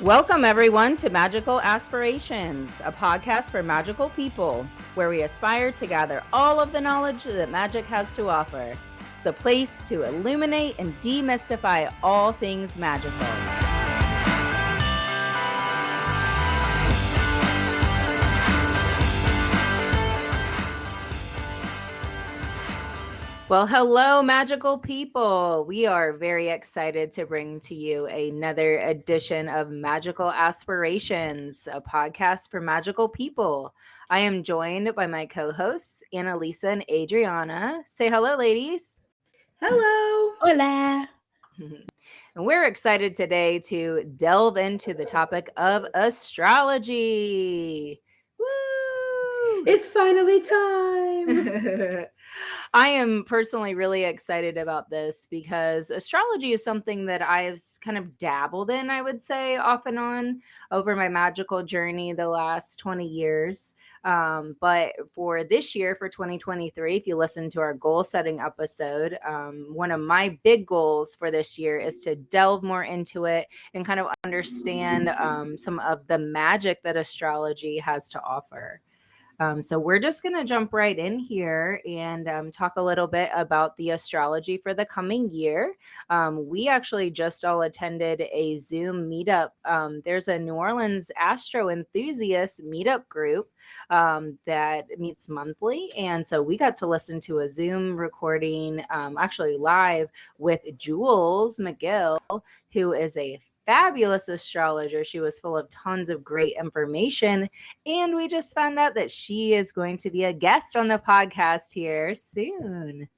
Welcome, everyone, to Magical Aspirations, a podcast for magical people where we aspire to gather all of the knowledge that magic has to offer. It's a place to illuminate and demystify all things magical. Well, hello, magical people. We are very excited to bring to you another edition of Magical Aspirations, a podcast for magical people. I am joined by my co-hosts, Annalisa and Adriana. Say hello, ladies. Hello. Hola. And we're excited today to delve into the topic of astrology. Woo! It's finally time. I am personally really excited about this because astrology is something that I've kind of dabbled in, I would say, off and on over my magical journey the last 20 years. But for this year, for 2023, if you listen to our goal setting episode, one of my big goals for this year is to delve more into it and kind of understand some of the magic that astrology has to offer. So we're just going to jump right in here and talk a little bit about the astrology for the coming year. We actually just all attended a Zoom meetup. There's a New Orleans astro enthusiast meetup group that meets monthly. And so we got to listen to a Zoom recording, actually live with Jules McGill, who is a fabulous astrologer. She was full of tons of great information. And we just found out that she is going to be a guest on the podcast here soon.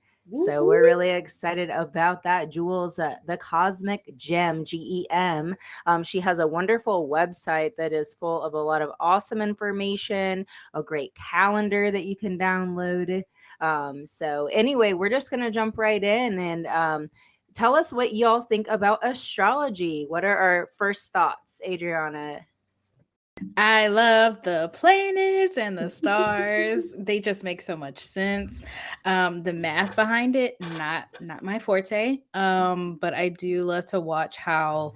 So we're really excited about that. Jules, the Cosmic Gem, GEM. She has a wonderful website that is full of a lot of awesome information, a great calendar that you can download. So anyway, we're just going to jump right in and tell us what y'all think about astrology. What are our first thoughts, Adriana? I love the planets and the stars. They just make so much sense. The math behind it, not my forte. But I do love to watch how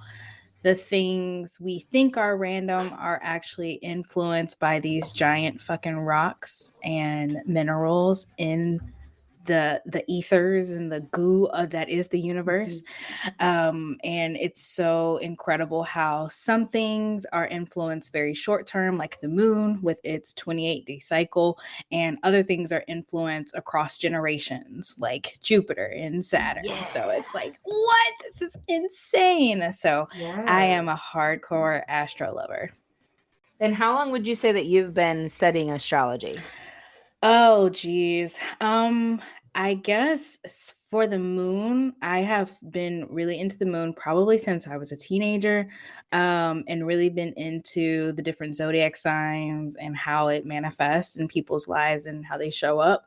the things we think are random are actually influenced by these giant fucking rocks and minerals in the ethers and the goo that is the universe. And it's so incredible how some things are influenced very short term, like the moon with its 28-day cycle, and other things are influenced across generations, like Jupiter and Saturn. Yeah. So it's like, what? This is insane. So yeah. I am a hardcore astro lover. And how long would you say that you've been studying astrology? Oh, geez. I guess for the moon, I have been really into the moon probably since I was a teenager, and really been into the different zodiac signs and how it manifests in people's lives and how they show up.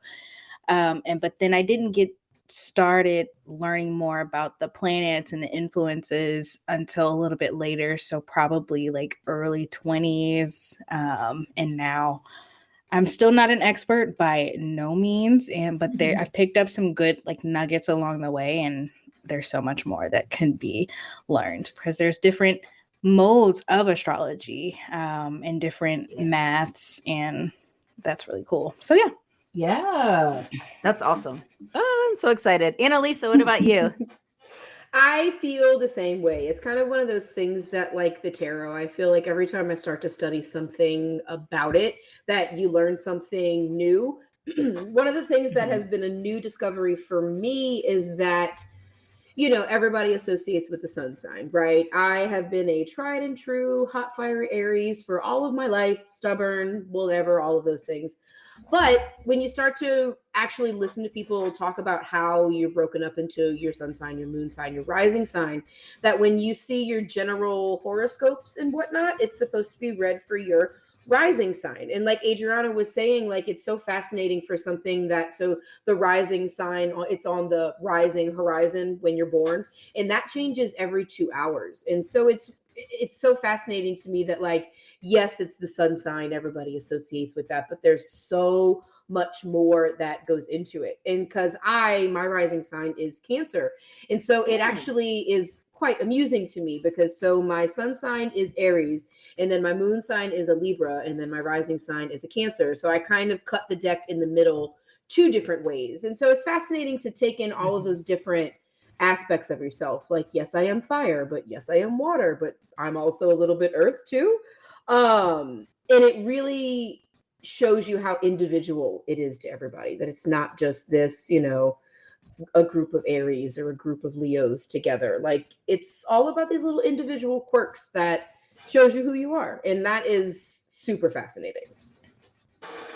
But then I didn't get started learning more about the planets and the influences until a little bit later. So probably like early 20s. And now I'm still not an expert by no means, but I've picked up some good like nuggets along the way, and there's so much more that can be learned because there's different modes of astrology and different maths, and that's really cool. So yeah. Yeah, that's awesome. Oh, I'm so excited. Annalisa, what about you? I feel the same way. It's kind of one of those things that, like the tarot, I feel like every time I start to study something about it, that you learn something new. One of the things that has been a new discovery for me is that, everybody associates with the sun sign, right? I have been a tried and true hot fire Aries for all of my life, stubborn, whatever, all of those things. But when you start to actually listen to people talk about how you're broken up into your sun sign, your moon sign, your rising sign, that when you see your general horoscopes and whatnot, it's supposed to be read for your rising sign. And like Adriana was saying, like, it's so fascinating for something that, so the rising sign, it's on the rising horizon when you're born, and that changes every 2 hours. And so it's so fascinating to me that, like, yes, it's the sun sign, everybody associates with that, but there's so much more that goes into it. And because my rising sign is Cancer. And so it actually is quite amusing to me because so my sun sign is Aries, and then my moon sign is a Libra, and then my rising sign is a Cancer. So I kind of cut the deck in the middle two different ways. And so it's fascinating to take in all of those different aspects of yourself. Like, yes, I am fire, but yes, I am water, but I'm also a little bit earth too. And it really shows you how individual it is to everybody, that it's not just this, a group of Aries or a group of Leos together. Like, it's all about these little individual quirks that shows you who you are. And that is super fascinating.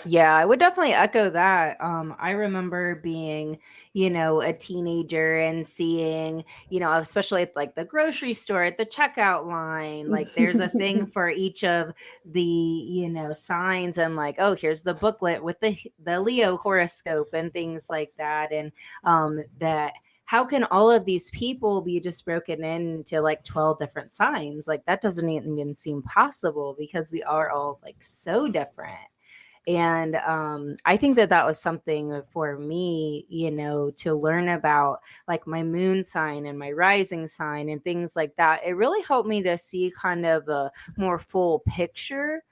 Yeah, I would definitely echo that. I remember being, a teenager and seeing, especially at like the grocery store at the checkout line, like there's a thing for each of the, signs, and like, oh, here's the booklet with the Leo horoscope and things like that. And that how can all of these people be just broken into like 12 different signs? Like that doesn't even seem possible because we are all like so different. And I think that was something for me, to learn about like my moon sign and my rising sign and things like that. It really helped me to see kind of a more full picture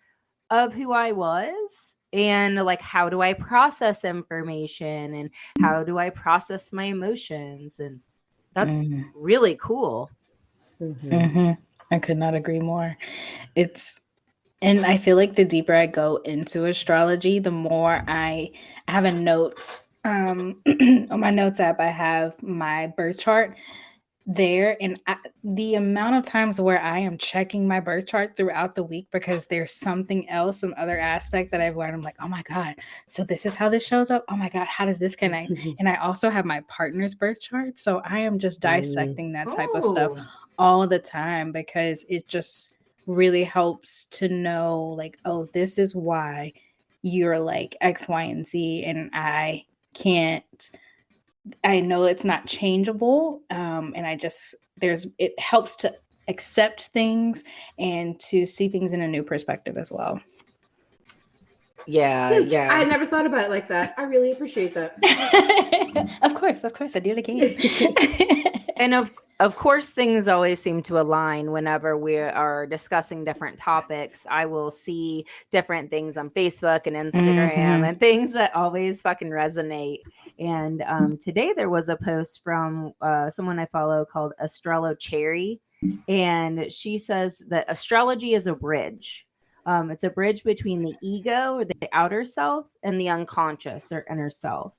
of who I was, and like how do I process information and how do I process my emotions. And that's really cool. I could not agree more. And I feel like the deeper I go into astrology, the more I have a notes on my notes app. I have my birth chart there, and the amount of times where I am checking my birth chart throughout the week because there's something else, some other aspect that I've learned. I'm like, oh my God, so this is how this shows up. Oh my God, how does this connect? And I also have my partner's birth chart, so I am just dissecting that type of stuff all the time because it just really helps to know, like, oh, this is why you're like X, Y, and Z, and I know it's not changeable. And it helps to accept things and to see things in a new perspective as well. Yeah. I had never thought about it like that. I really appreciate that. Of course, I do it again. And of course, things always seem to align whenever we are discussing different topics. I will see different things on Facebook and Instagram and things that always fucking resonate. And today there was a post from someone I follow called Astrology Chat, and she says that astrology is a bridge. It's a bridge between the ego or the outer self and the unconscious or inner self.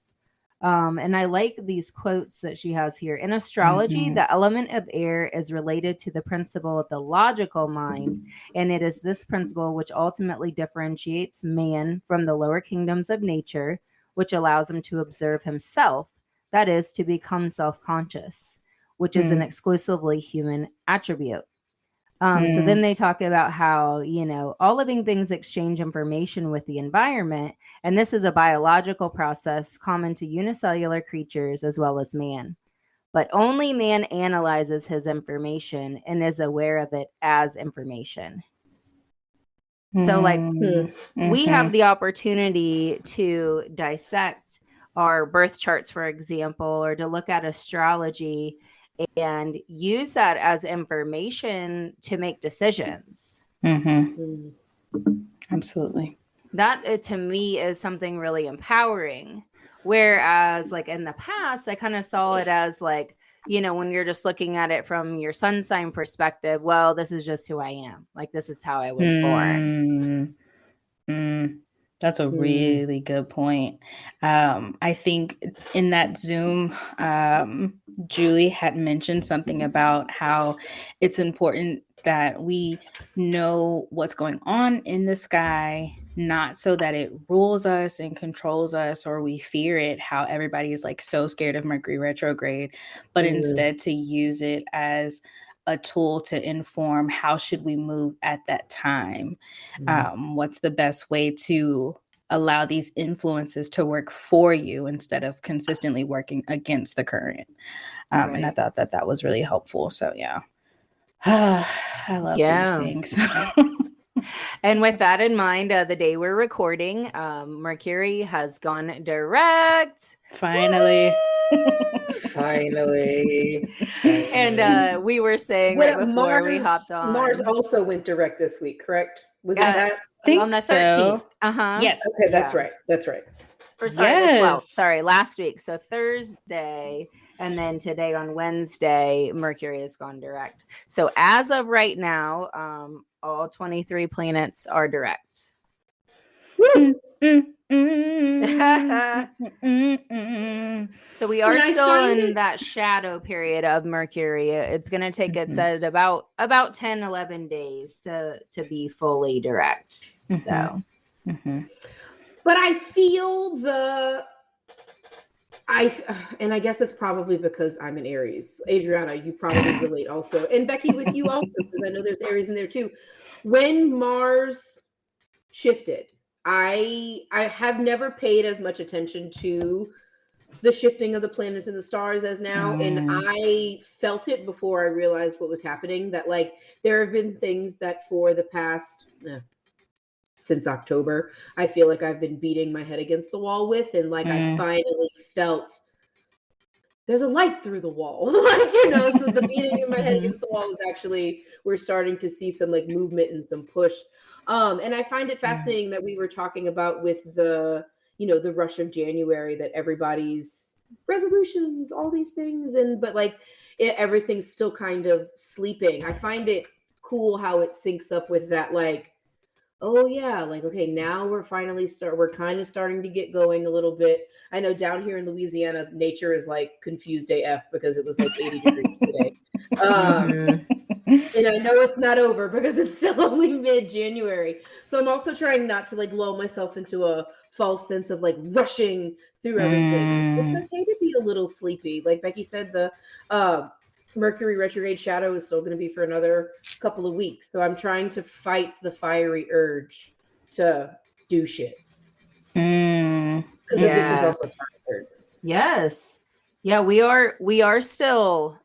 And I like these quotes that she has here. In astrology, the element of air is related to the principle of the logical mind, and it is this principle which ultimately differentiates man from the lower kingdoms of nature, which allows him to observe himself, that is, to become self-conscious, which is an exclusively human attribute. So then they talk about how, all living things exchange information with the environment. And this is a biological process common to unicellular creatures as well as man. But only man analyzes his information and is aware of it as information. So like we have the opportunity to dissect our birth charts, for example, or to look at astrology and use that as information to make decisions. Absolutely. That to me is something really empowering. Whereas like in the past, I kind of saw it as like, when you're just looking at it from your sun sign perspective, well, this is just who I am. Like, this is how I was born. That's a really good point. I think in that Zoom, Julie had mentioned something about how it's important that we know what's going on in the sky, not so that it rules us and controls us or we fear it, how everybody is like so scared of Mercury retrograde, but instead to use it as a tool to inform how should we move at that time. What's the best way to allow these influences to work for you instead of consistently working against the current. And I thought that was really helpful. So yeah, I love these things. And with that in mind, the day we're recording, Mercury has gone direct. Finally. Finally. And we were saying right before we hopped Mars on. also went direct this week, correct? Was it Uh, that? on the 13th. So. Uh-huh. Yes. Okay, that's right. That's right. Or sorry, the 12th. Yes. Sorry, last week. So Thursday, and then today on Wednesday, Mercury has gone direct. So as of right now, all 23 planets are direct. Woo! So we are And I still find in it- that shadow period of Mercury. It's going to take it said about 10, 11 days to be fully direct, though. But I feel and I guess it's probably because I'm an Aries. Adriana, you probably relate also. And Becky, with you also, because I know there's Aries in there too. When Mars shifted, I have never paid as much attention to the shifting of the planets and the stars as now. And I felt it before I realized what was happening. That like there have been things that for the past since October, I feel like I've been beating my head against the wall with, and like I finally felt there's a light through the wall. Like, you know, so the beating in my head against the wall is actually, we're starting to see some like movement and some push. And I find it fascinating that we were talking about with the, you know, the rush of January, that everybody's resolutions, all these things, but like everything's still kind of sleeping. I find it cool how it syncs up with that, like, oh yeah, like, okay, now we're kind of starting to get going a little bit. I know down here in Louisiana, nature is like confused AF because it was like 80 degrees today. And I know it's not over because it's still only mid-January. So I'm also trying not to like lull myself into a false sense of like rushing through everything. It's okay to be a little sleepy. Like Becky said, the Mercury retrograde shadow is still going to be for another couple of weeks. So I'm trying to fight the fiery urge to do shit. Because the bitch is also tired. Yes. Yeah, we are still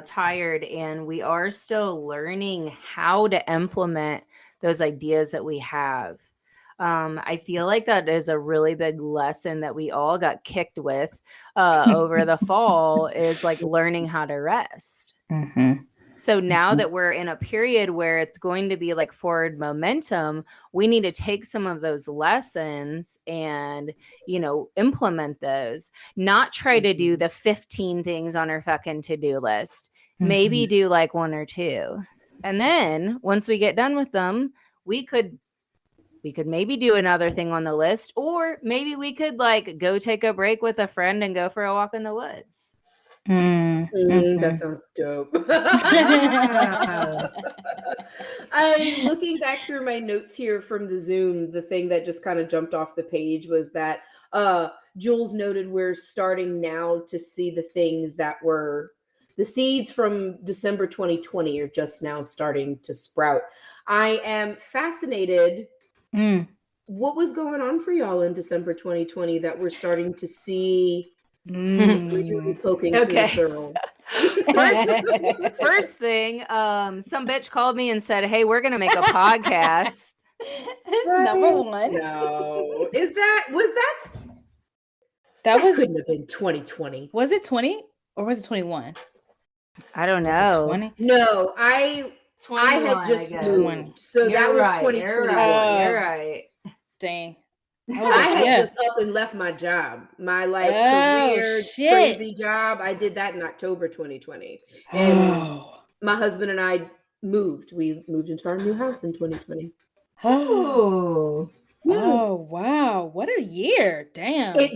tired, and we are still learning how to implement those ideas that we have. I feel like that is a really big lesson that we all got kicked with over the fall, is like learning how to rest. So now that we're in a period where it's going to be like forward momentum, we need to take some of those lessons and, you know, implement those, not try to do the 15 things on our fucking to-do list. Maybe do like one or two. And then once we get done with them, we could maybe do another thing on the list, or maybe we could like go take a break with a friend and go for a walk in the woods. That sounds dope. I'm looking back through my notes here from the Zoom. The thing that just kind of jumped off the page was that Jules noted we're starting now to see the things that were the seeds from December 2020 are just now starting to sprout. I am fascinated. What was going on for y'all in December 2020 that we're starting to see really poking through the circle? First thing, some bitch called me and said, "Hey, we're gonna make a podcast." Number one. No, that couldn't have been 2020. Was it 20 or was it 21? I don't know. 20? No, I had just moved, so that was 2021. You're right. Dang. I had just up and left my job, my like career crazy job. I did that in October 2020, and my husband and I moved. We moved into our new house in 2020. Oh, wow! What a year! Damn. It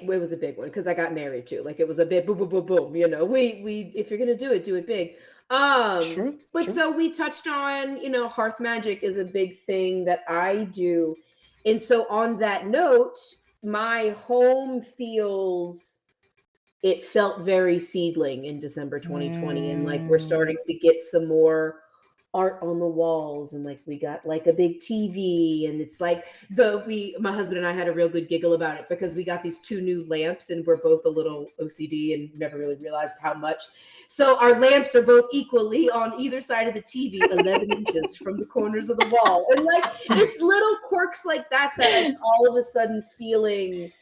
was a big one because I got married too. Like it was a big boom, boom, boom, boom. You know, we if you're gonna do it big. True. So we touched on, you know, hearth magic is a big thing that I do. And so on that note, my home felt very seedling in December 2020. And like we're starting to get some more art on the walls, and like we got like a big TV, and it's like my husband and I had a real good giggle about it because we got these two new lamps and we're both a little OCD and never really realized how much. So our lamps are both equally on either side of the TV, 11 inches from the corners of the wall. And like it's little quirks like that it's all of a sudden feeling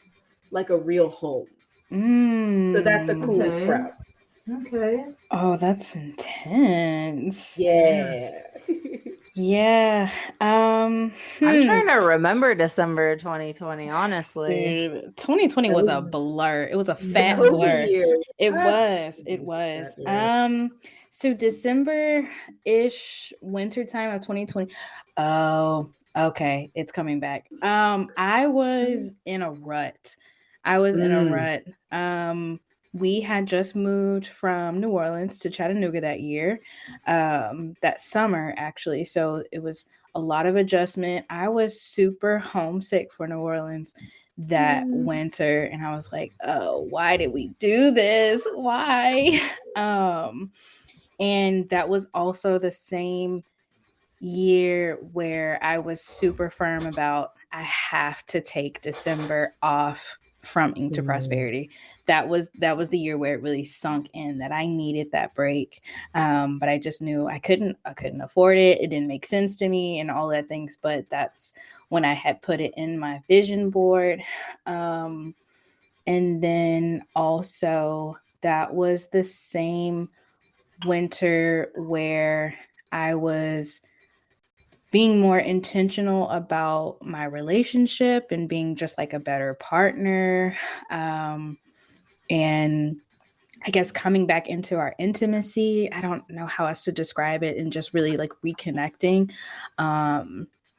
like a real home. So that's a cool sprout. Okay. Oh, that's intense. Yeah. Yeah. I'm trying to remember December 2020, honestly. Dude, 2020 was a blur. It was a The fat COVID blur. year. It was. It was. So December-ish, wintertime of 2020. Oh, okay. It's coming back. I was in a rut. We had just moved from New Orleans to Chattanooga that year, that summer actually. So it was a lot of adjustment. I was super homesick for New Orleans that winter, and I was like, oh, why did we do this? Why? And that was also the same year where I was super firm about I have to take December off from Ink to Prosperity. That was the year where it really sunk in that I needed that break. But I just knew I couldn't afford it. It didn't make sense to me and all that things. But that's when I had put it in my vision board. And then also that was the same winter where I was being more intentional about my relationship and being just like a better partner. And I guess coming back into our intimacy, I don't know how else to describe it, and just really like reconnecting,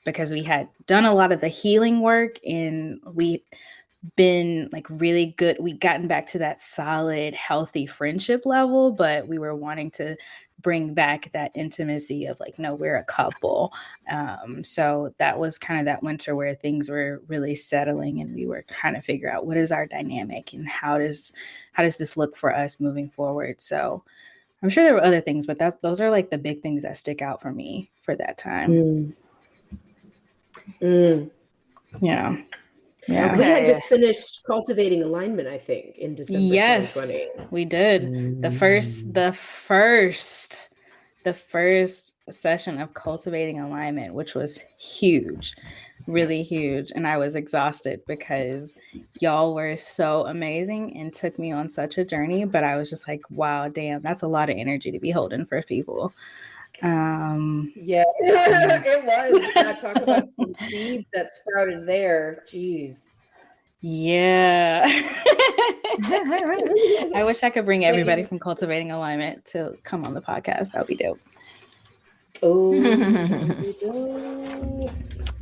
because we had done a lot of the healing work and we been like really good. We gotten back to that solid, healthy friendship level, but we were wanting to bring back that intimacy of like, no, we're a couple. So that was kind of that winter where things were really settling and we were trying to figure out what is our dynamic and how does this look for us moving forward. So I'm sure there were other things, but those are like the big things that stick out for me for that time. Yeah. Yeah. We had just finished cultivating alignment, I think, in December 2020. We did. The first session of cultivating alignment, which was huge, really huge. And I was exhausted because y'all were so amazing and took me on such a journey. But I was just like, wow, damn, that's a lot of energy to be holding for people. Yeah, it was. Not talk about some seeds that sprouted there. Jeez. Yeah. I wish I could bring everybody from Cultivating Alignment to come on the podcast. That would be dope. Oh,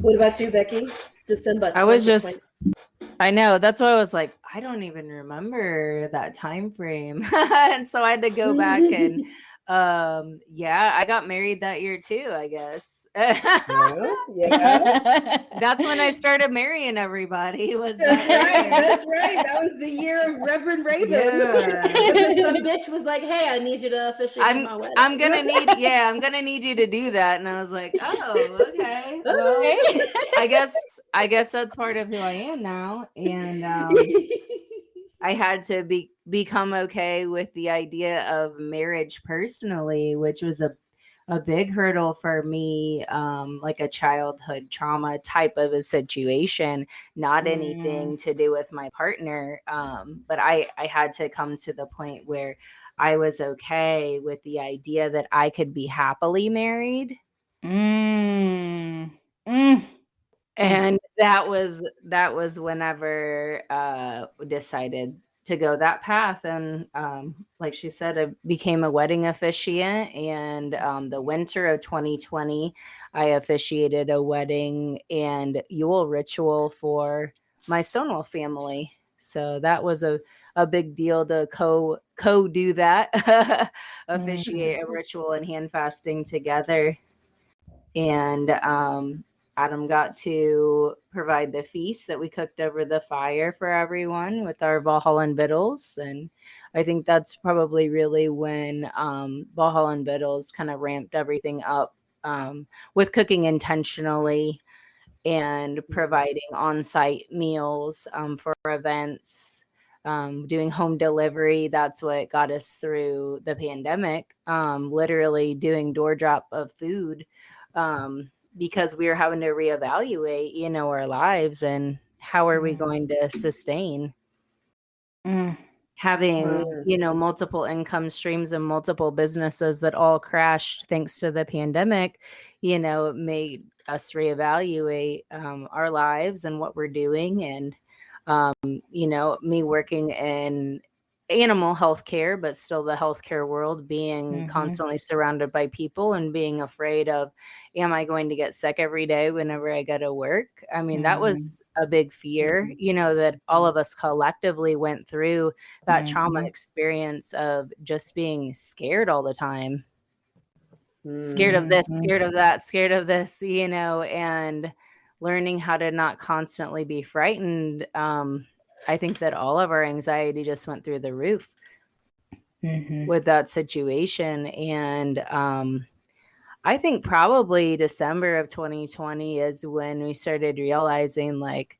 what about you, Becky? December. I know, that's why I was like, I don't even remember that time frame. And so I had to go back and I got married that year too, I guess. Yeah. That's when I started marrying everybody. That's right. That was the year of Reverend Raven. Yeah. Some bitch was like, "Hey, I need you to officiate my wedding. I'm gonna need you to do that." And I was like, "Oh, okay. Well, I guess that's part of who I am now." And I had to become okay with the idea of marriage personally, which was a big hurdle for me, like a childhood trauma type of a situation, not anything to do with my partner. But I had to come to the point where I was okay with the idea that I could be happily married. And that was whenever decided to go that path. And like she said, I became a wedding officiant, and the winter of 2020 I officiated a wedding and Yule ritual for my Stonewall family. So that was a big deal to do that. Officiate a ritual and hand fasting together. And Adam got to provide the feast that we cooked over the fire for everyone with our Valhalla Vittles. And I think that's probably really when Valhalla Vittles kind of ramped everything up with cooking intentionally and providing on-site meals for events, doing home delivery. That's what got us through the pandemic, literally doing door drop of food, because we were having to reevaluate, our lives and how are we going to sustain having, multiple income streams and multiple businesses that all crashed thanks to the pandemic. It made us reevaluate our lives and what we're doing. And, me working in animal healthcare, but still the healthcare world, being constantly surrounded by people and being afraid of, am I going to get sick every day whenever I go to work? I mean, that was a big fear, that all of us collectively went through, that trauma experience of just being scared all the time. Scared of this, scared of that, scared of this, and learning how to not constantly be frightened. I think that all of our anxiety just went through the roof with that situation. And I think probably December of 2020 is when we started realizing, like,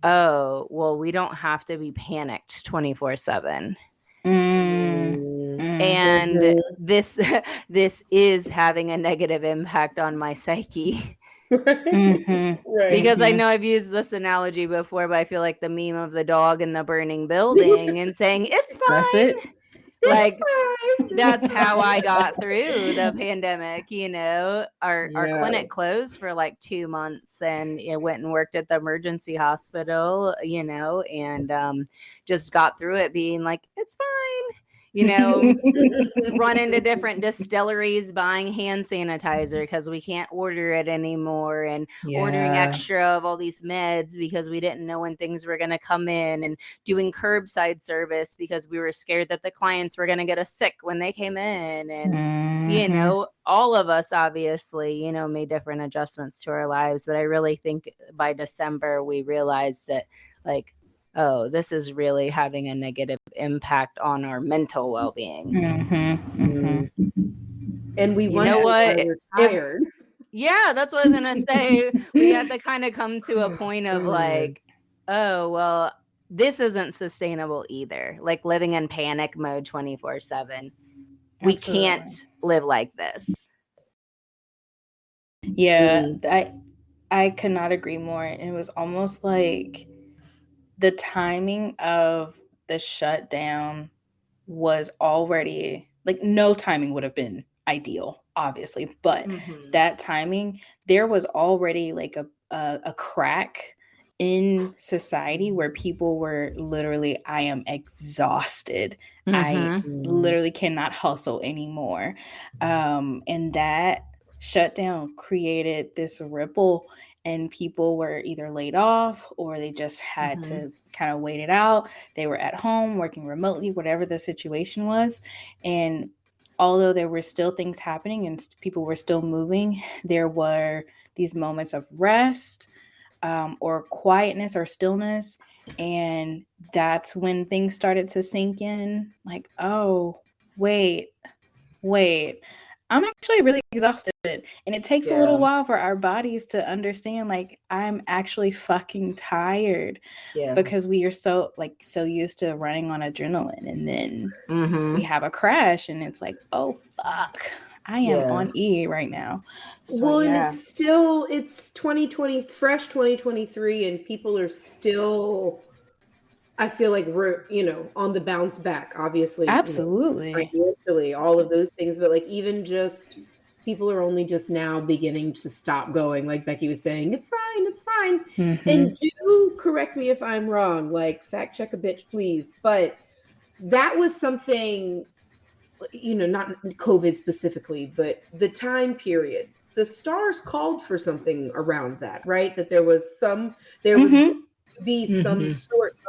oh, well, we don't have to be panicked 24/7. And this is having a negative impact on my psyche. Right. Because I know I've used this analogy before, but I feel like the meme of the dog in the burning building and saying, it's fine. That's it. Like, that's how I got through the pandemic. Our clinic closed for like 2 months, and went and worked at the emergency hospital, and just got through it being like, it's fine. Run into different distilleries buying hand sanitizer because we can't order it anymore, and ordering extra of all these meds because we didn't know when things were going to come in, and doing curbside service because we were scared that the clients were going to get us sick when they came in. And all of us obviously made different adjustments to our lives, but I really think by December we realized that, like, oh, this is really having a negative impact on our mental well-being. And we know what? We're tired. Yeah, that's what I was going to say. We had to kind of come to a point of like, oh, well, this isn't sustainable either. Like living in panic mode 24/7. We can't live like this. Yeah, I could not agree more. It was almost like the timing of the shutdown was already, like, no timing would have been ideal, obviously, but that timing, there was already like a crack in society where people were literally, I am exhausted. I literally cannot hustle anymore. And that shutdown created this ripple, and people were either laid off or they just had to kind of wait it out. They were at home working remotely, whatever the situation was. And although there were still things happening and people were still moving, there were these moments of rest, or quietness or stillness. And that's when things started to sink in, like, oh, wait, I'm actually really exhausted. And it takes a little while for our bodies to understand, like, I'm actually fucking tired, because we are so used to running on adrenaline. And then we have a crash and it's like, oh, fuck, I am on E right now. So, and it's 2020, fresh 2023, and people are still, I feel like we're, on the bounce back, obviously. Absolutely. Financially, all of those things. But like, even just people are only just now beginning to stop going, like Becky was saying, it's fine. And do correct me if I'm wrong, like, fact check a bitch, please. But that was something, not COVID specifically, but the time period. The stars called for something around that, right? That there was some sort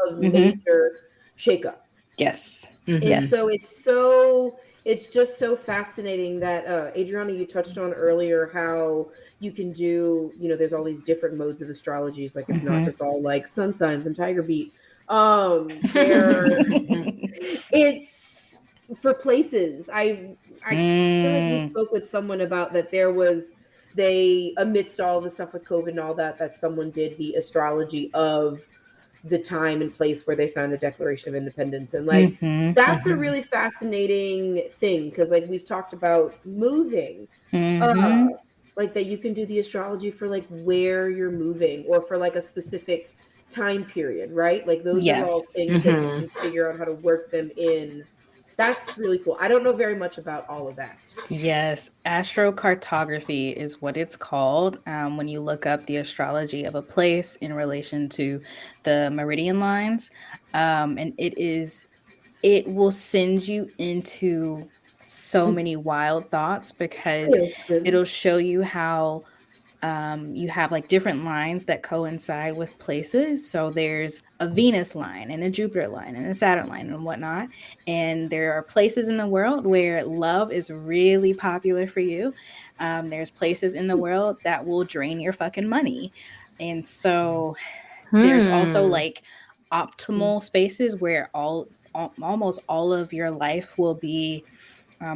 of major shakeup. Yes. And so it's just so fascinating that Adriana, you touched on earlier how you can do, there's all these different modes of astrologies. Like, it's not just all like sun signs and tiger beat. for places. I feel like we spoke with someone about that. There was they amidst all the stuff with COVID and all that someone did the astrology of the time and place where they signed the Declaration of Independence, and like that's a really fascinating thing because like we've talked about moving, like that you can do the astrology for like where you're moving or for like a specific time period, right? Like those are all Yes. things that you can figure out how to work them in. That's really cool. I don't know very much about all of that. Yes, astrocartography is what it's called when you look up the astrology of a place in relation to the meridian lines. And it will send you into so many wild thoughts because it'll show you how you have like different lines that coincide with places. So there's a Venus line and a Jupiter line and a Saturn line and whatnot. And there are places in the world where love is really popular for you. There's places in the world that will drain your fucking money. And so there's also like optimal spaces where almost all of your life will be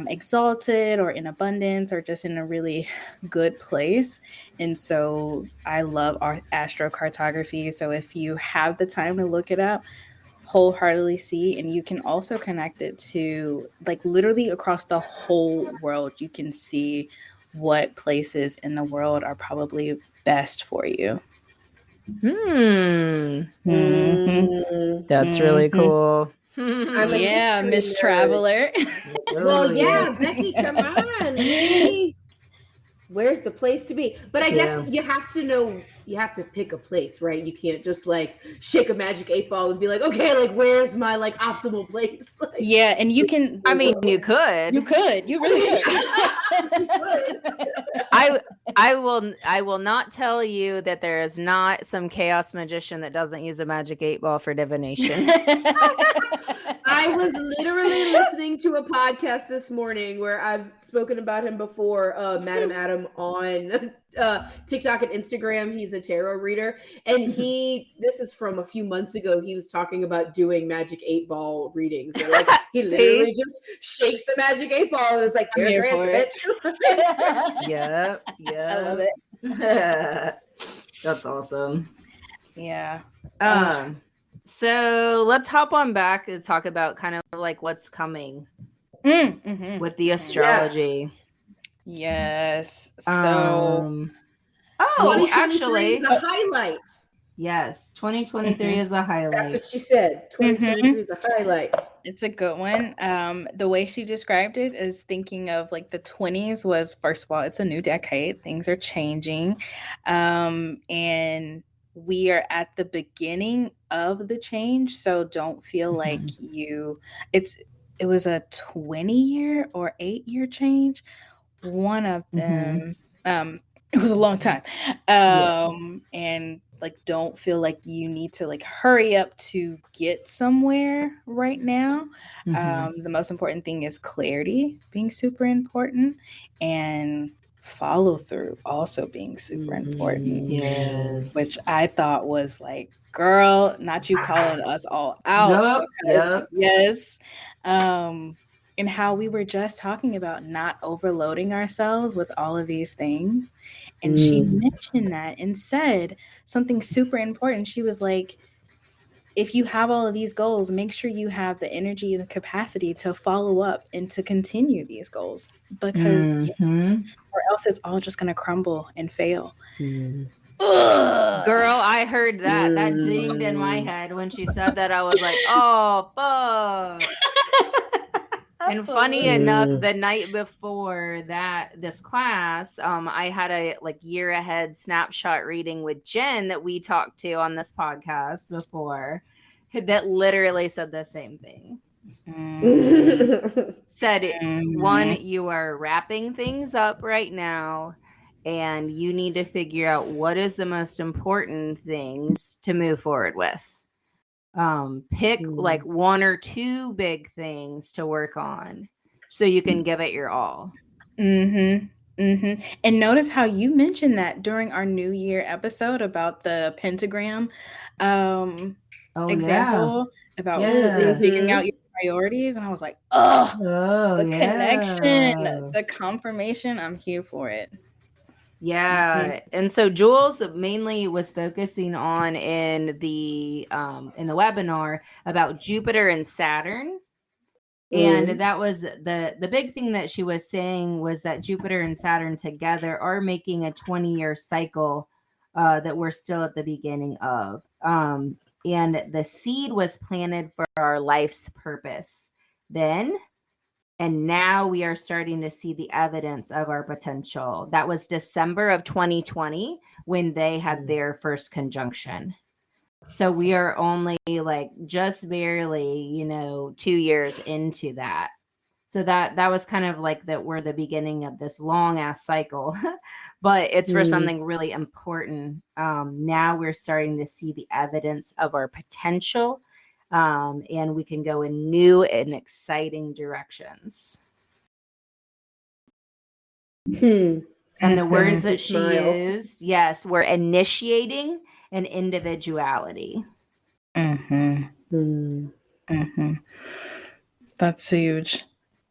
exalted or in abundance or just in a really good place. And so I love our astrocartography. So if you have the time to look it up, wholeheartedly see, and you can also connect it to like literally across the whole world. You can see what places in the world are probably best for you. That's really cool. Yeah, Miss Traveler. Well, yeah, Becky, come on. Where's the place to be? But I guess you have to know, you have to pick a place, right? You can't just like shake a magic 8 ball and be like, okay, like where's my like optimal place? Like, yeah, and you can. I mean, you could. You could. You really could. I will not tell you that there is not some chaos magician that doesn't use a magic 8 ball for divination. I was literally listening to a podcast this morning where I've spoken about him before, Madam Adam on TikTok and Instagram. He's a tarot reader. And this is from a few months ago, he was talking about doing magic 8 ball readings. Where, like, he literally just shakes the magic 8 ball and is like, there's your answer, bitch. Yep. I love it. That's awesome. Yeah. So let's hop on back and talk about kind of like what's coming with the astrology. Yes. So, actually, is a highlight. Yes, 2023 is a highlight. That's what she said. 2023 is a highlight. It's a good one. The way she described it is thinking of like the 20s was, first of all, it's a new decade. Things are changing. And we are at the beginning of the change. So don't feel like it was a 20-year or 8-year change. One of them, it was a long time. And like, don't feel like you need to like hurry up to get somewhere right now. The most important thing is clarity being super important, and follow through also being super important. Yes. Which I thought was like, girl, not you calling us all out. Yes. And how we were just talking about not overloading ourselves with all of these things. And she mentioned that and said something super important. She was like, if you have all of these goals, make sure you have the energy and the capacity to follow up and to continue these goals, because or else it's all just going to crumble and fail. Girl, I heard that. That dinged in my head when she said that. I was like, oh, fuck. And funny enough, the night before this class, I had a like year ahead snapshot reading with Jen that we talked to on this podcast before, that literally said the same thing. Said, one, you are wrapping things up right now, and you need to figure out what is the most important things to move forward with. Pick like one or two big things to work on so you can give it your all. And notice how you mentioned that during our New Year episode about the pentagram example about figuring out your priorities, and I was like, oh, Oh, the connection, yeah. the confirmation, I'm here for it. Yeah. And so Jules mainly was focusing on in the webinar about Jupiter and Saturn. And that was the big thing that she was saying was that Jupiter and Saturn together are making a 20-year cycle that we're still at the beginning of. And the seed was planted for our life's purpose then. And now we are starting to see the evidence of our potential. That was December of 2020 when they had their first conjunction. So we are only like just barely, 2 years into that. So that was kind of like that we're the beginning of this long ass cycle, but it's for something really important. Now we're starting to see the evidence of our potential, and we can go in new and exciting directions. And the words that she used, yes, were initiating and individuality. That's huge.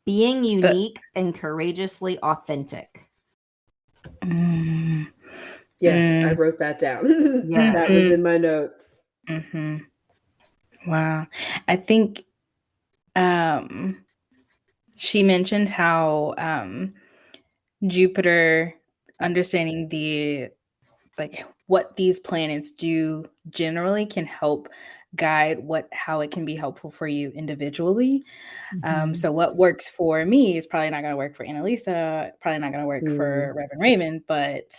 Being unique and courageously authentic. Yes, I wrote that down. Yes. That was in my notes. Wow. I think she mentioned how Jupiter, understanding the like what these planets do generally can help guide how it can be helpful for you individually. So what works for me is probably not going to work for Annalisa, probably not going to work for Reverend Raven, but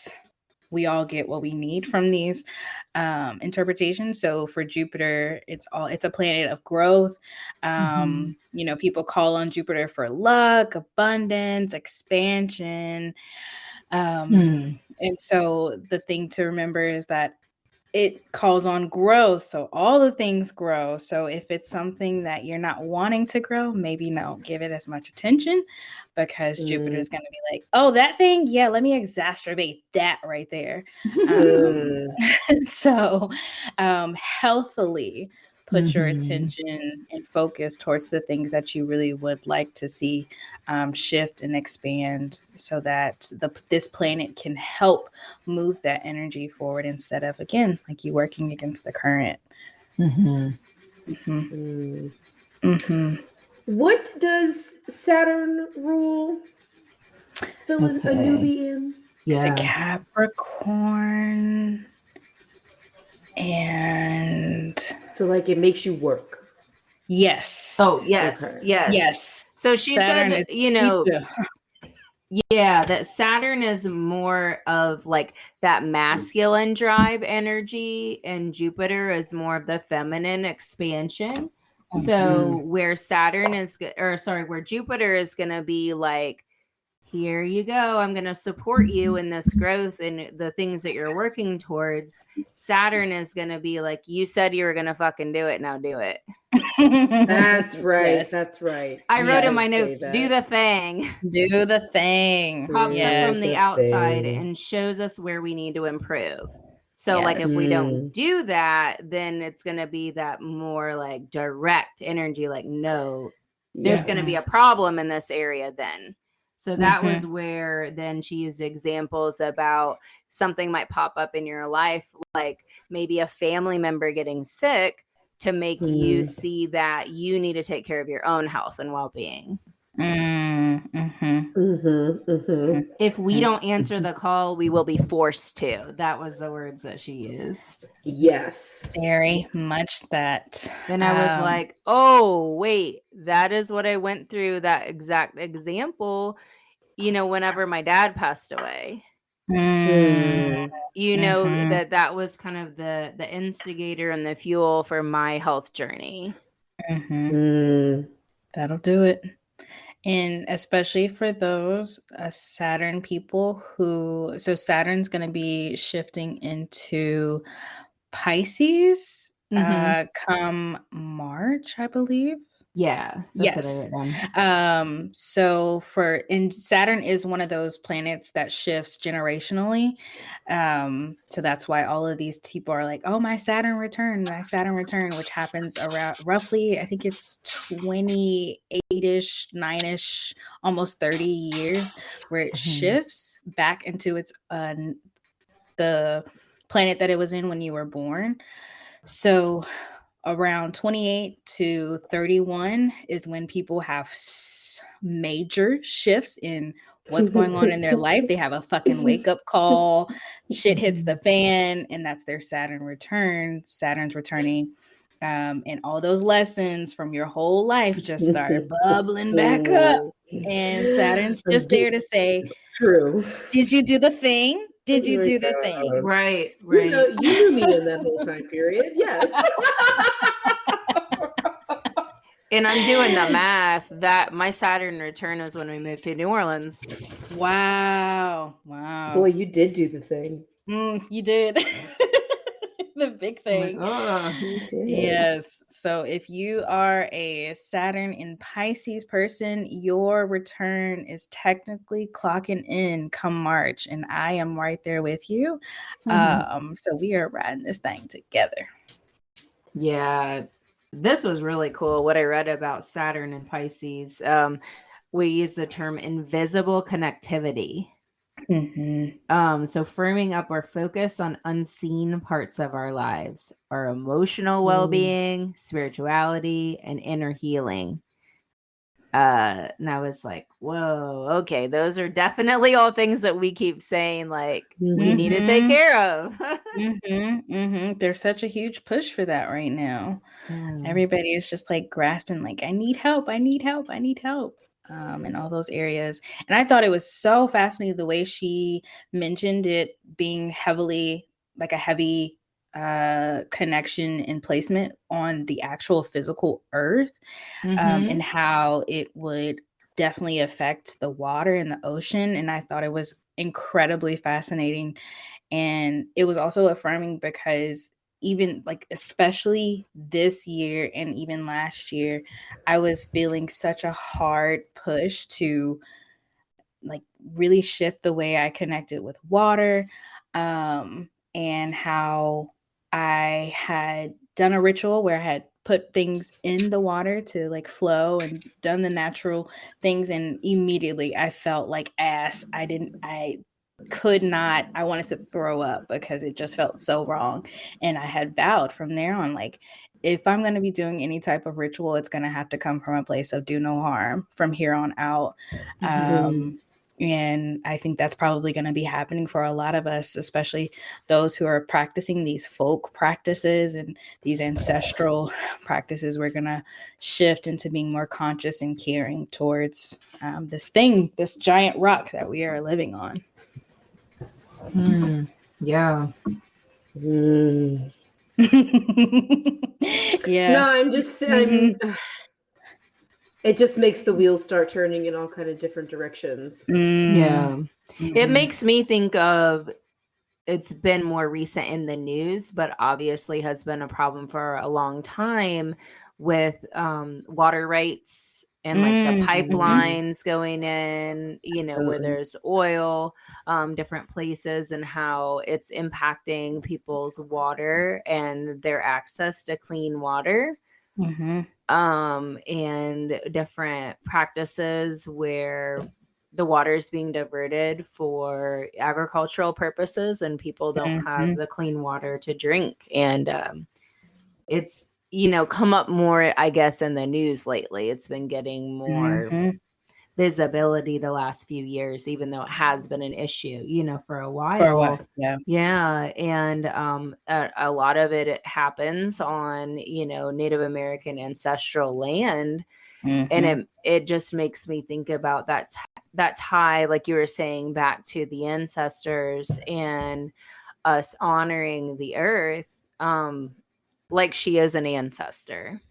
we all get what we need from these interpretations. So for Jupiter, it's a planet of growth. People call on Jupiter for luck, abundance, expansion. And so the thing to remember is that it calls on growth. So all the things grow. So if it's something that you're not wanting to grow, maybe don't give it as much attention, because Jupiter is going to be like, oh, that thing. Yeah, let me exacerbate that right there. So healthily put your attention and focus towards the things that you really would like to see shift and expand, so that this planet can help move that energy forward, instead of, again, like you working against the current. What does Saturn rule? Fill in a newbie in. Is it Capricorn? And so like it makes you work. Yes. Oh, yes. Okay. Yes. So she Saturn said, that Saturn is more of like that masculine drive energy, and Jupiter is more of the feminine expansion. So where Jupiter is going to be like, here you go, I'm going to support you in this growth and the things that you're working towards. Saturn is going to be like, you said you were going to fucking do it, now do it. That's right. Yes. That's right. I wrote in my notes, do the thing. Do the thing. Pops up from the outside and shows us where we need to improve. So like if we don't do that, then it's going to be that more like direct energy, like, no, there's going to be a problem in this area then. So that was where then she used examples about something might pop up in your life, like maybe a family member getting sick, to make you see that you need to take care of your own health and well-being. If we don't answer the call, we will be forced to. That was the words that she used. Yes. Very much that. Then I was like, oh, wait, that is what I went through, that exact example, whenever my dad passed away. That was kind of the instigator and the fuel for my health journey. That'll do it. And especially for those Saturn people so Saturn's going to be shifting into Pisces come March, I believe. Yeah, that's what I Yes. wrote down. And Saturn is one of those planets that shifts generationally. So that's why all of these people are like, oh, my Saturn return, which happens around roughly, I think it's 28-ish, 9-ish, almost 30 years, where it Mhm. shifts back into its the planet that it was in when you were born. So around 28 to 31 is when people have major shifts in what's going on in their life. They have a fucking wake up call, shit hits the fan, and that's their Saturn return. Saturn's returning. And all those lessons from your whole life just start bubbling back up. And Saturn's just Again, there to say, it's true. did you do the thing? Oh Did you my do the thing? God. Right, right. You knew me in that whole time period. Yes. And I'm doing the math that my Saturn return is when we moved to New Orleans. Wow. Boy, you did do the thing. You did. The big I'm like, thing. oh, You did. Yes. So if you are a Saturn in Pisces person, your return is technically clocking in come March, and I am right there with you. So we are riding this thing together. yeah. This was really cool. What I read about Saturn and Pisces. We use the term invisible connectivity. So firming up our focus on unseen parts of our lives, our emotional well-being, spirituality, and inner healing. And I was like, whoa, okay, those are definitely all things that we keep saying, like, we need to take care of. There's such a huge push for that right now. Yeah. Everybody is just like grasping, like, I need help, I need help, I need help. In all those areas. And I thought it was so fascinating the way she mentioned it being heavily, like a heavy connection and placement on the actual physical earth, and how it would definitely affect the water and the ocean. And I thought it was incredibly fascinating. And it was also affirming because even like, especially this year and even last year, I was feeling such a hard push to like really shift the way I connected with water, and how I had done a ritual where I had put things in the water to like flow and done the natural things, and immediately I felt like ass. I could not, I wanted to throw up because it just felt so wrong. And I had vowed from there on, like, if I'm going to be doing any type of ritual, it's going to have to come from a place of do no harm from here on out. And I think that's probably going to be happening for a lot of us, especially those who are practicing these folk practices and these ancestral practices. We're going to shift into being more conscious and caring towards this giant rock that we are living on. Yeah. Yeah. No, it just makes the wheels start turning in all kind of different directions. Yeah. It makes me think of, it's been more recent in the news, but obviously has been a problem for a long time with water rights and like the pipelines going in, where Absolutely. there's oil, different places, and how it's impacting people's water and their access to clean water. And different practices where the water is being diverted for agricultural purposes and people don't have the clean water to drink. And it's, come up more, I guess, in the news lately. It's been getting more visibility the last few years, even though it has been an issue, for a while. For a while, yeah. Yeah. And a lot of it happens on, Native American ancestral land. And it just makes me think about that tie, like you were saying, back to the ancestors and us honoring the earth, like she is an ancestor.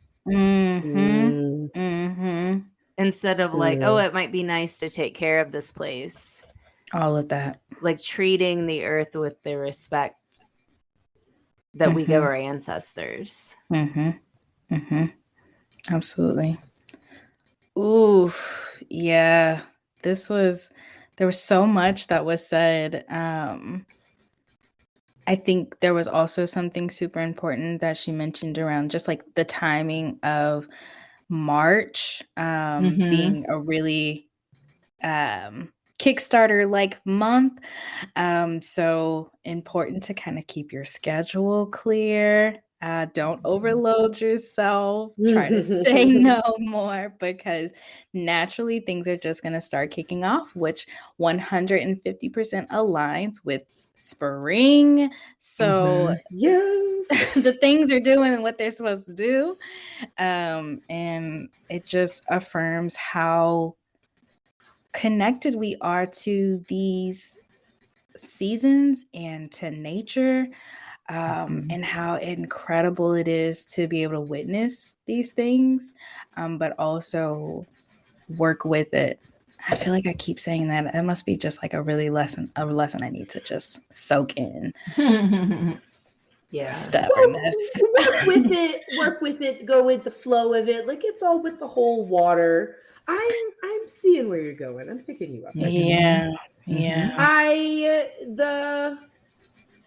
Instead of like, oh, it might be nice to take care of this place. All of that. Like treating the earth with the respect that we give our ancestors. Absolutely. Ooh, yeah. There was so much that was said. I think there was also something super important that she mentioned around just like the timing of March Mm-hmm. being a really Kickstarter like month. So important to kind of keep your schedule clear. Don't overload yourself. Try to say no more because naturally things are just going to start kicking off, which 150% aligns with spring. So Mm-hmm. Yes. the things are doing what they're supposed to do. And it just affirms how connected we are to these seasons and to nature, and how incredible it is to be able to witness these things, but also work with it. I feel like I keep saying that. It must be just like a lesson I need to just soak in. Yeah. Stubbornness. Work with it, go with the flow of it. Like it's all with the whole water. I'm seeing where you're going. I'm picking you up. I think. Yeah. Mm-hmm. Yeah. The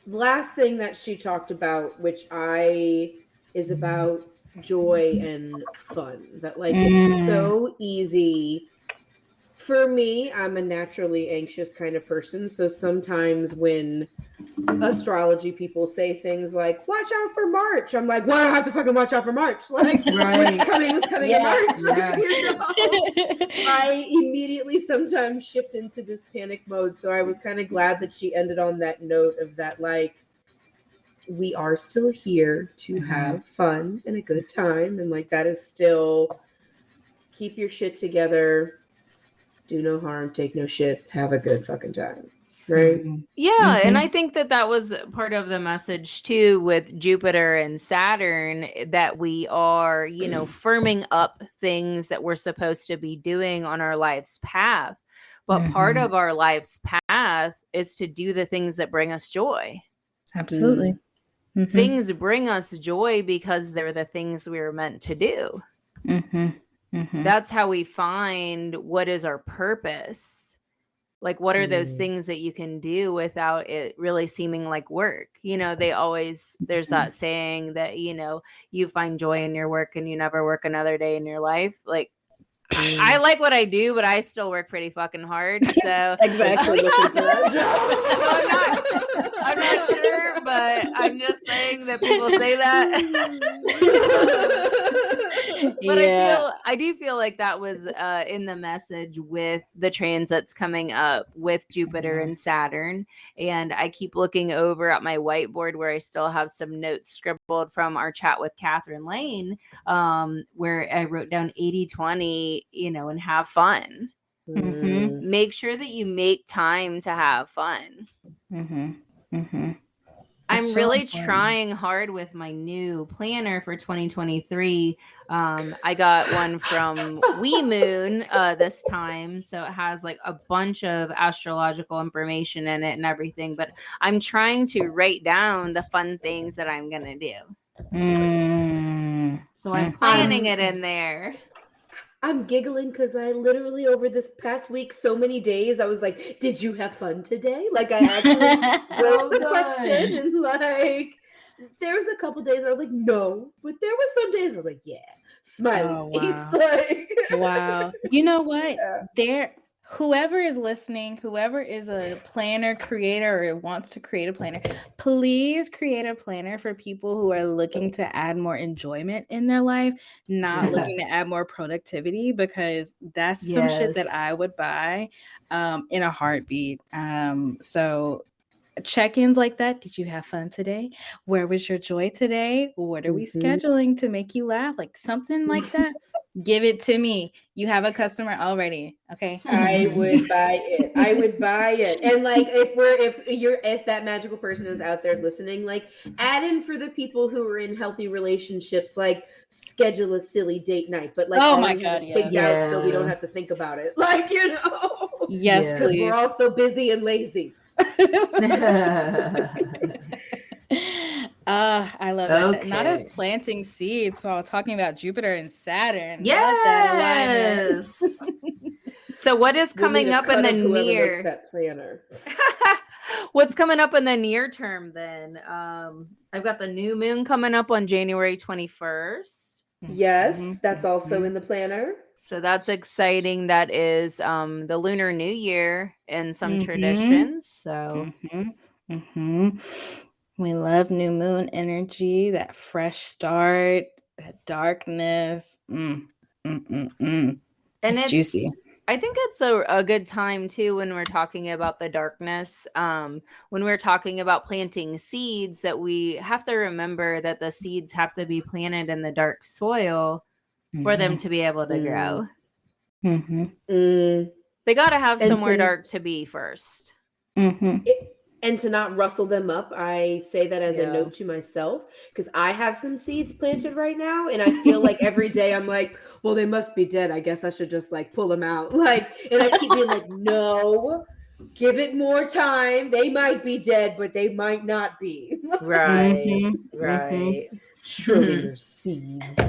last thing that she talked about, which I is about joy and fun. That like it's Mm. so easy for me. I'm a naturally anxious kind of person, so sometimes when astrology people say things like "watch out for March," I'm like, "Why do I have to fucking watch out for March? Like, what's Right. coming? What's coming in Yeah. March?" Yeah. You know. I immediately sometimes shift into this panic mode. So I was kind of glad that she ended on that note of that, like, we are still here to have fun and a good time. And like, that is still keep your shit together, do no harm, take no shit, have a good fucking time. Right? Mhm. Yeah, and I Mhm. think that that was part of the message too with Jupiter and Saturn that we are, firming up things that we're supposed to be doing on our life's path. But part Mhm. of our life's path is to do the things that bring us joy. Absolutely. Mhm. Things bring us joy because they're the things we were meant to do. Mhm. Mhm. That's how we find what is our purpose. Like, what are those Mm. things that you can do without it really seeming like work? There's Mhm. that saying that, you find joy in your work and you never work another day in your life. Like, I Mm. like what I do, but I still work pretty fucking hard. So, Still Exactly. looking for that so I'm not sure, but I'm just saying that people say that. But Yeah. I do feel like that was in the message with the transits coming up with Jupiter Mhm. and Saturn. And I keep looking over at my whiteboard where I still have some notes scribbled from our chat with Catherine Lane, where I wrote down 80/20, and have fun. Mhm. Mm. Make sure that you make time to have fun. Mhm. Mhm. It's I'm so really important. trying hard with my new planner for 2023. I got one from Wee Moon this time, so it has like a bunch of astrological information in it and everything. But I'm trying to write down the fun things that I'm gonna do. Mm. So I'm Mhm. planning it I'm in there. I'm giggling because I literally over this past week, so many days, I was like, "Did you have fun today?" Like I actually wrote Oh, the question, good. and like there was a couple days I was like, "No," but there was some days I was like, "Yeah," smiley Oh, face, wow. like Wow. You know what? yeah. Whoever is listening, whoever is a planner creator or wants to create a planner, please create a planner for people who are looking to add more enjoyment in their life, not looking to add more productivity, because that's some shit that Yes. I would buy in a heartbeat. So check-ins like that. Did you have fun today? Where was your joy today? What are we Mhm. scheduling to make you laugh? Like something like that. Give it to me. You have a customer already. Okay. I would buy it. I would buy it. And like if that magical person is out there listening, like add in for the people who are in healthy relationships, like schedule a silly date night, but like Oh my already have God. it Yeah. picked out so we don't Yeah. have to think about it. Like, Yes, Yeah. because we're please. all so busy and lazy. I love that. Not as Okay. planting seeds, while talking about Jupiter and Saturn. Love that alignment. Yes. So what is We'll need coming a up in cut the of whoever makes near? that planner. What's coming up in the near term then? I've got the new moon coming up on January 21st. Yes, that's also Mhm. in the planner. So that's exciting. That is the Lunar New Year in some Mhm. traditions. So Mhm. Mhm. We love new moon energy, that fresh start, that darkness. Mm, mm, mm. and It's juicy. I think it's a good time too when we're talking about the darkness. When we're talking about planting seeds, that we have to remember that the seeds have to be planted in the dark soil for them Mhm. to be able to Mm. grow. Mhm. Mm. They got to have And somewhere to dark to be first. Mhm. it, and to not rustle them up, I say that as a Yeah. note to myself because I have some seeds planted right now, and I feel like every day I'm like, well, they must be dead. I guess I should just like pull them out, like, and I keep being like, no, give it more time. They might be dead, but they might not be. Right. Mhm. Mhm. Right. Schrodinger's seeds.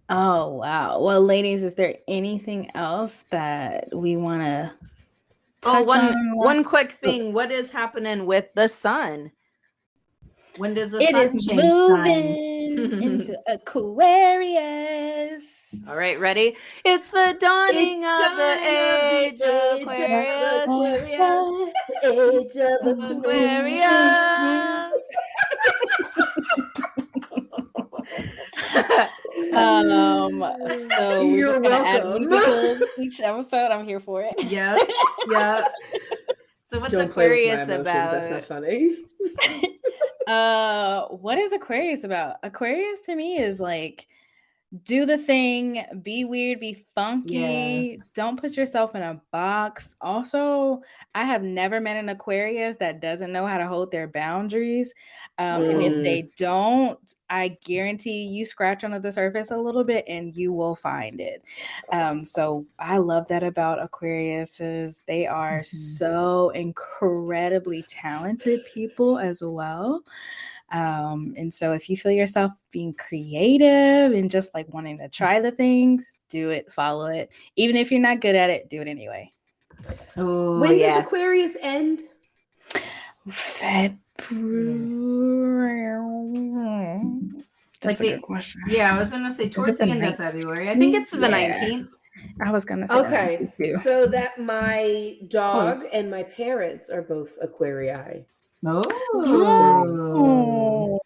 Oh, wow. Well, ladies, is there anything else that we want to Oh, touch on? one quick Oh, thing. What is happening with the sun? When does the it is sun change sign? moving into Aquarius. All right, ready? It's the It's dawning of the dawning of the age of age of Aquarius. Aquarius, the age of Aquarius. Aquarius. So we're just You're gonna add welcome. musicals each episode. I'm here for it. Yep. Yep. So what's Don't play with my Aquarius emotions. That's about? not funny. What is Aquarius about? Aquarius to me is like do the thing, be weird, be Yeah. funky, don't put yourself in a box. Also, I have never met an Aquarius that doesn't know how to hold their boundaries. And if Mm. they don't, I guarantee you scratch under the surface a little bit and you will find it. So I love that about Aquariuses. They are so incredibly talented people as well. And so if you feel yourself being creative and just like wanting to try the things, do it, follow it. Even if you're not good at it, do it anyway. Oh, When does yeah. Aquarius end? February. That's Like a good question. yeah, I was gonna say Is it towards the the end of 19th? February. I think it's the Yeah, 19th. I was gonna say the Okay, 19th too. so that my dog Close. and my parents are both Aquarii. Interesting. Oh,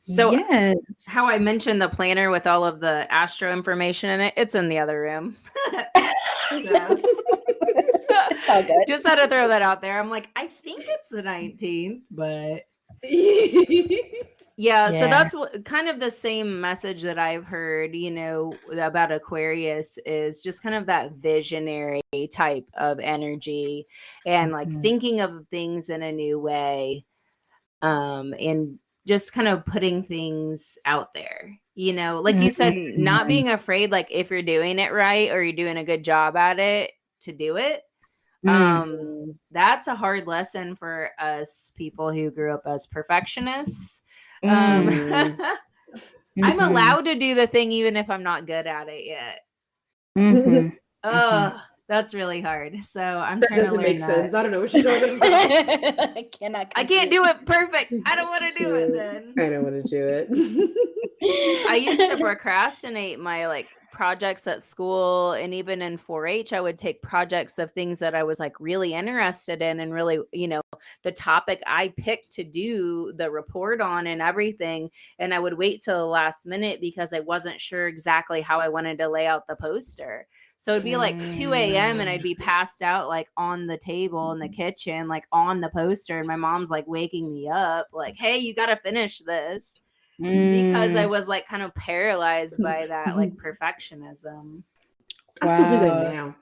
So yes. how I mentioned the planner with all of the astro information in it, it's in the other room. So It's all good. just had to throw that out there. I'm like, I think it's the 19th, but yeah, so Yeah. that's kind of the same message that I've heard, about Aquarius is just kind of that visionary type of energy and like Mhm. thinking of things in a new way. And just kind of putting things out there, like you said, not Mhm. being afraid, like if you're doing it right or you're doing a good job at it to do it. Mm. That's a hard lesson for us people who grew up as perfectionists. um Mm. Mm. I'm Mhm. allowed to do the thing even if I'm not good at it yet. Mhm. Mhm. Oh, that's really hard, so I'm That trying to doesn't learn make that. sense. I don't know what you're talking about. Cannot I can't compute. do it perfect. I don't want to do it I then. don't want to do it. I used to procrastinate my like projects at school, and even in 4-H I would take projects of things that I was like really interested in and really, the topic I picked to do the report on and everything, and I would wait till the last minute because I wasn't sure exactly how I wanted to lay out the poster. So it'd be like 2 a.m. and I'd be passed out like on the table in the kitchen, like on the poster, and my mom's like waking me up like, "Hey, you got to finish this." Because I Mm. was like kind of paralyzed by that like perfectionism. I still do that Wow. now.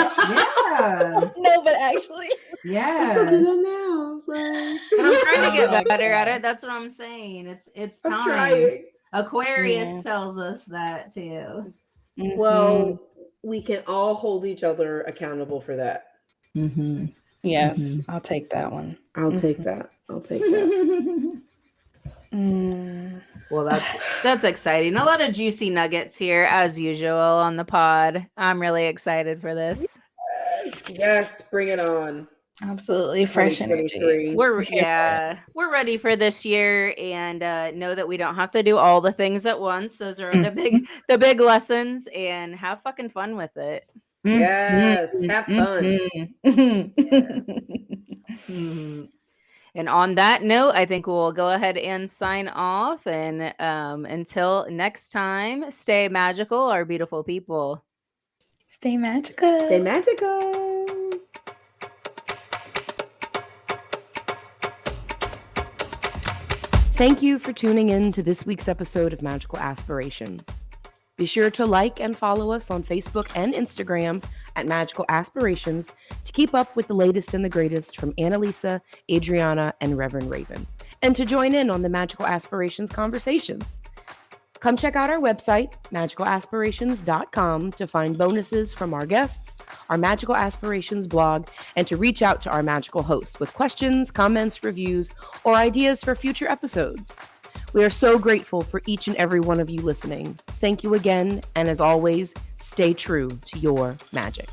Yeah. No, but actually. I still do Yeah. that now. Like, And I'm trying to Oh my get better at gosh. it. That's what I'm saying. It's I'm time. trying. Aquarius Yeah. tells us that too. Mhm. Well, we can all hold each other accountable for that. Mm-hmm. Yes, I'll take that one. I'll take that. I'll take that. Well, that's exciting. A lot of juicy nuggets here, as usual, on the pod. I'm really excited for this. Yes, bring it on. Absolutely fresh energy. 2023. We're ready for this year, and know that we don't have to do all the things at once. Those are the big lessons, and have fucking fun with it. Yes, have fun. And on that note, I think we'll go ahead and sign off. And until next time, stay magical, our beautiful people. Stay magical. Stay magical. Thank you for tuning in to this week's episode of Magical Aspirations. Be sure to like and follow us on Facebook and Instagram at Magical Aspirations to keep up with the latest and the greatest from Annalisa, Adriana, and Reverend Raven, and to join in on the Magical Aspirations conversations. Come check out our website, magicalaspirations.com, to find bonuses from our guests, our Magical Aspirations blog, and to reach out to our magical hosts with questions, comments, reviews, or ideas for future episodes. We are so grateful for each and every one of you listening. Thank you again, and as always, stay true to your magic.